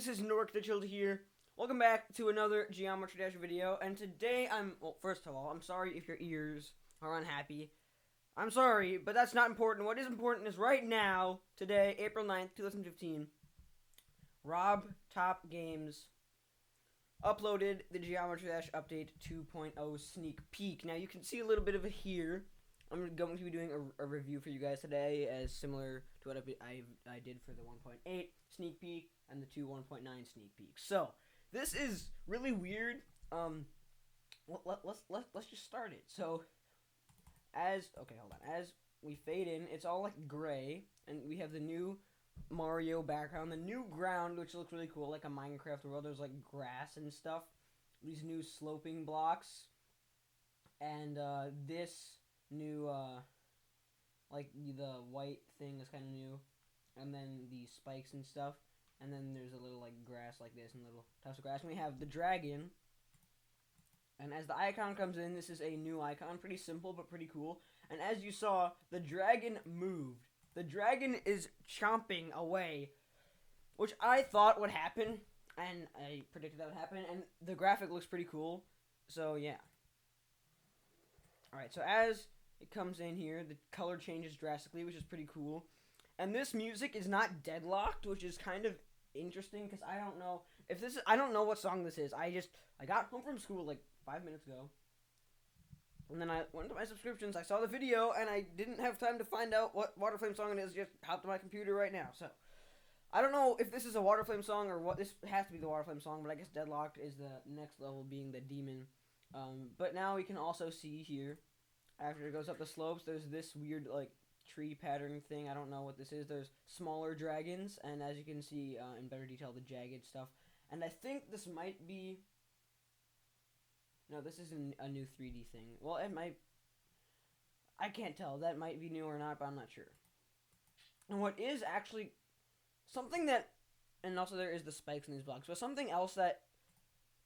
this is Norcda Childa here. Welcome back to another Geometry Dash video, and today well, first of all, I'm sorry if your ears are unhappy. I'm sorry, but that's not important. What is important is right now, today, April 9th, 2015, Rob Top Games uploaded the Geometry Dash Update 2.0 sneak peek. Now, you can see a little bit of it here. I'm going to be doing a review for you guys today, as similar to what I did for the 1.8 sneak peek and the 1.9 sneak peek. So this is really weird. Let's just start it. So as we fade in, it's all like gray, and we have the new Mario background, the new ground, which looks really cool, like a Minecraft world. There's like grass and stuff. These new sloping blocks, and this new like the white thing is kind of new, and then the spikes and stuff, and then there's a little like grass like this and little tufts of grass. And we have the dragon, and as the icon comes in, this is a new icon, pretty simple but pretty cool. And as you saw, the dragon moved. The dragon is chomping away, which I thought would happen, and I predicted that would happen, and the graphic looks pretty cool. So yeah. Alright, so as it comes in here, the color changes drastically, which is pretty cool. And this music is not deadlocked, which is kind of interesting, because I don't know if this is, I don't know what song this is. I got home from school like 5 minutes ago, and then I went to my subscriptions, I saw the video, and I didn't have time to find out what Waterflame song it is. Just hopped on my computer right now. So I don't know if this is a Waterflame song or what. This has to be the Waterflame song, but I guess deadlocked is the next level, being the demon. But now we can also see here, after it goes up the slopes, there's this weird like tree pattern thing. I don't know what this is. There's smaller dragons, and as you can see in better detail, the jagged stuff. And I think this might be... No, this isn't a new 3D thing. Well, it might... I can't tell. That might be new or not, but I'm not sure. And what is actually something that... And also there is the spikes in these blocks. But something else that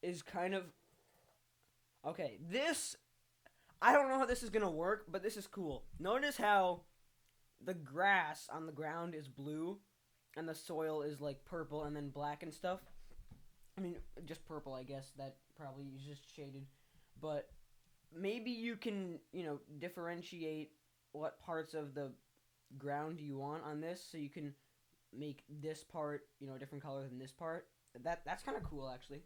is kind of... Okay, this... I don't know how this is going to work, but this is cool. Notice how the grass on the ground is blue, and the soil is like purple and then black and stuff. I mean, just purple, I guess. That probably is just shaded. But maybe you can, differentiate what parts of the ground you want on this, so you can make this part, a different color than this part. That's kind of cool, actually.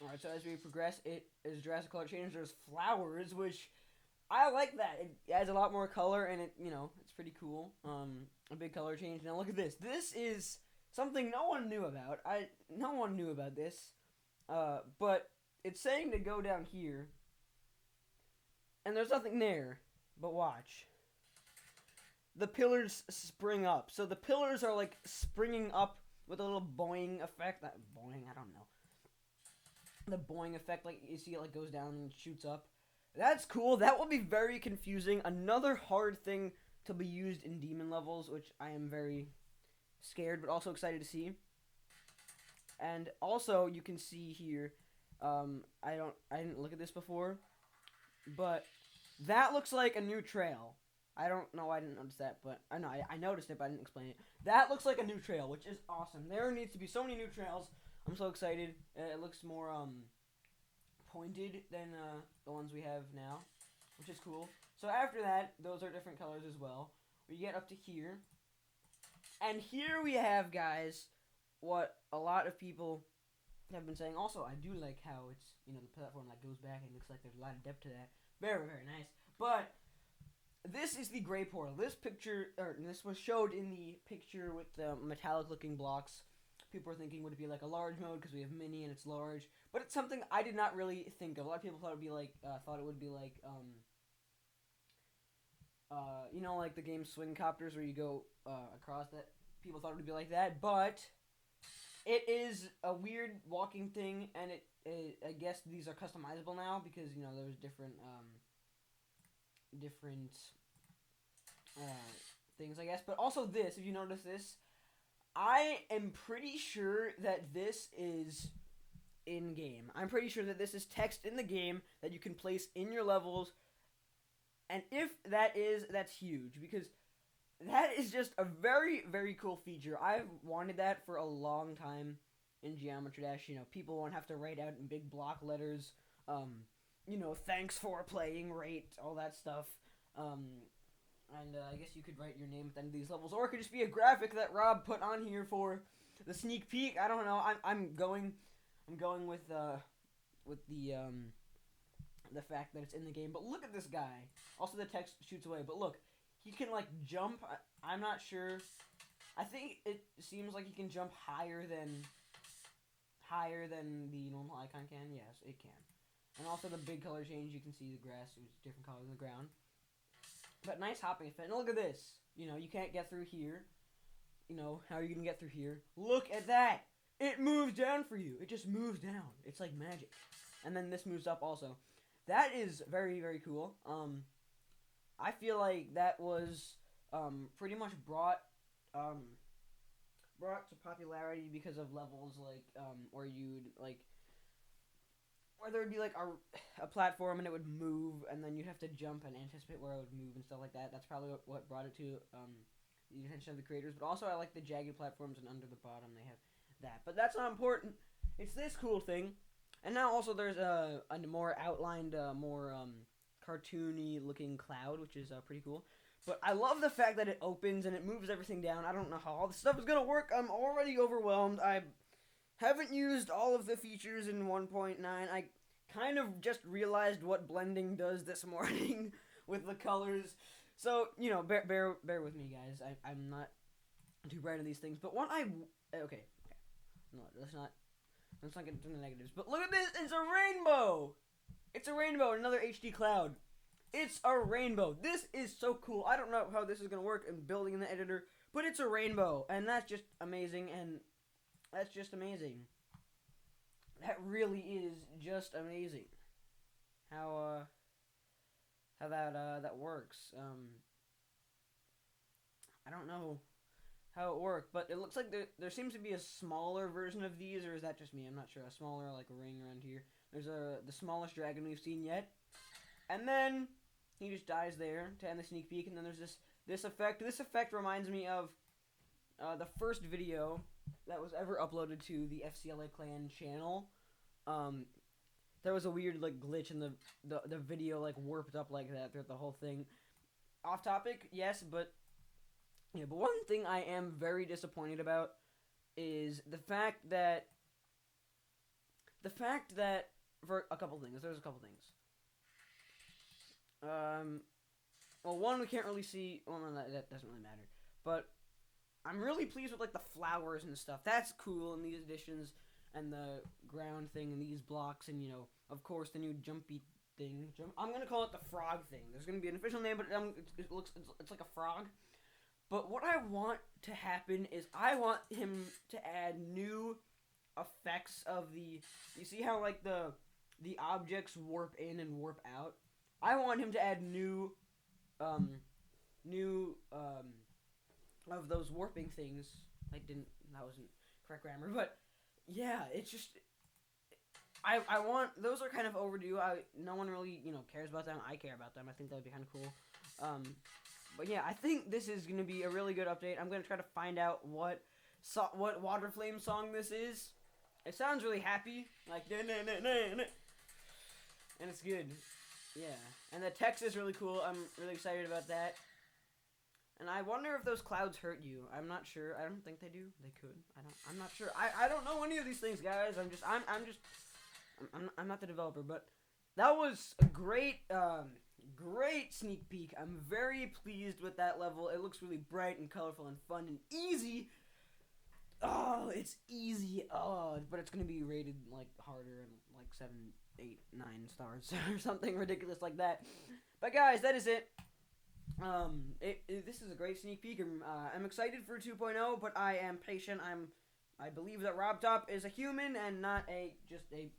Alright, so as we progress, it is drastic color change. There's flowers, which I like that. It adds a lot more color, and it's pretty cool. A big color change. Now look at this. This is something no one knew about. No one knew about this. But it's saying to go down here, and there's nothing there. But watch. The pillars spring up. So the pillars are like springing up with a little boing effect. That boing, I don't know. The boing effect, like you see it like goes down and shoots up. That's cool. That will be very confusing. Another hard thing to be used in demon levels, which I am very scared but also excited to see. And also you can see here, I didn't look at this before, but that looks like a new trail. I don't know why I didn't notice that, but I know I noticed it, but I didn't explain it. That looks like a new trail, which is awesome. There needs to be so many new trails. I'm so excited. It looks more pointed than the ones we have now, which is cool. So after that, those are different colors as well. We get up to here, and here we have, guys, what a lot of people have been saying. Also, I do like how it's, the platform that goes back, and it looks like there's a lot of depth to that. Very, very nice. But this is the Grape portal. This was showed in the picture with the metallic-looking blocks. People are thinking, would it be like a large mode because we have mini and it's large? But it's something I did not really think of. A lot of people thought it would be like, like the game Swing Copters, where you go across that. People thought it would be like that, but it is a weird walking thing, and I guess these are customizable now because there's different things, I guess. But also this, if you notice this. I am pretty sure that this is in-game. I'm pretty sure that this is text in the game that you can place in your levels. And if that is, that's huge. Because That is just a very, very cool feature. I've wanted that for a long time in Geometry Dash. You know, people won't have to write out in big block letters, thanks for playing, rate, all that stuff. And I guess you could write your name at the end of these levels, or it could just be a graphic that Rob put on here for the sneak peek. I don't know. I'm going with the fact that it's in the game. But look at this guy. Also, the text shoots away. But look, he can like jump. I'm not sure. I think it seems like he can jump higher than the normal icon can. Yes, it can. And also the big color change. You can see the grass is different color than the ground. But nice hopping effect. And look at this. You know, you can't get through here. You know, how are you going to get through here? Look at that. It moves down for you. It just moves down. It's like magic. And then this moves up also. That is very, very cool. I feel like that was pretty much brought to popularity because of levels like where you'd like where there would be like a platform and it would move and then you'd have to jump and anticipate where it would move and stuff like that. That's probably what brought it to the attention of the creators. But also I like the jagged platforms and under the bottom they have that. But that's not important. It's this cool thing. And now also there's a more outlined, more cartoony looking cloud, which is pretty cool. But I love the fact that it opens and it moves everything down. I don't know how all this stuff is going to work. I'm already overwhelmed. I haven't used all of the features in 1.9. I kind of just realized what blending does this morning with the colors. So, you know, bear with me, guys. I'm not too bright on these things. But what Okay. No, let's not get into the negatives. But look at this. It's a rainbow. It's a rainbow. Another HD cloud. It's a rainbow. This is so cool. I don't know how this is going to work in building in the editor, but it's a rainbow. And that's just amazing. And that's just amazing. That really is just amazing. How that works. I don't know how it worked, but it looks like there seems to be a smaller version of these, or is that just me? I'm not sure. A smaller like ring around here. There's the smallest dragon we've seen yet, and then he just dies there to end the sneak peek. And then there's this effect. This effect reminds me of the first video that was ever uploaded to the FCLA Clan channel. There was a weird like glitch in the video like warped up like that throughout the whole thing. Off topic, yes, but. Yeah, but one thing I am very disappointed about is the fact that for a couple things, there's a couple things. Well, one, we can't really see. Well, no, that doesn't really matter. But I'm really pleased with like the flowers and stuff. That's cool in these editions, and the ground thing and these blocks, and of course, the new jumpy thing. I'm gonna call it the frog thing. There's gonna be an official name, but it's like a frog. But what I want to happen is I want him to add new effects of you see how like the objects warp in and warp out? I want him to add new of those warping things. That wasn't correct grammar, but yeah, it's just I want, those are kind of overdue. No one really, cares about them. I care about them. I think that would be kind of cool. But yeah, I think this is going to be a really good update. I'm going to try to find out what Waterflame song this is. It sounds really happy. Like, and it's good. Yeah. And the text is really cool. I'm really excited about that. And I wonder if those clouds hurt you. I'm not sure. I don't think they do. They could. I'm not sure. I don't know any of these things, guys. I'm not the developer, but that was a great sneak peek. I'm very pleased with that level. It looks really bright and colorful and fun and easy. Oh, it's easy. Oh, but it's gonna be rated like harder and like 7, 8, 9 stars or something ridiculous like that. But guys, that is it. This is a great sneak peek. I'm excited for 2.0, but I am patient. I believe that RobTop is a human and not just a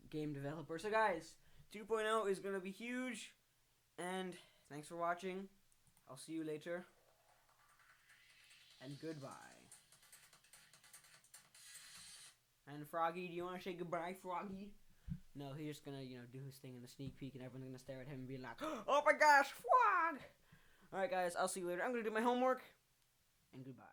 game developer. So guys, 2.0 is gonna be huge. And thanks for watching. I'll see you later. And goodbye. And Froggy, do you want to say goodbye, Froggy? No, he's just gonna, do his thing in the sneak peek, and everyone's gonna stare at him and be like, "Oh my gosh, Frog!" All right, guys, I'll see you later. I'm gonna do my homework, and goodbye.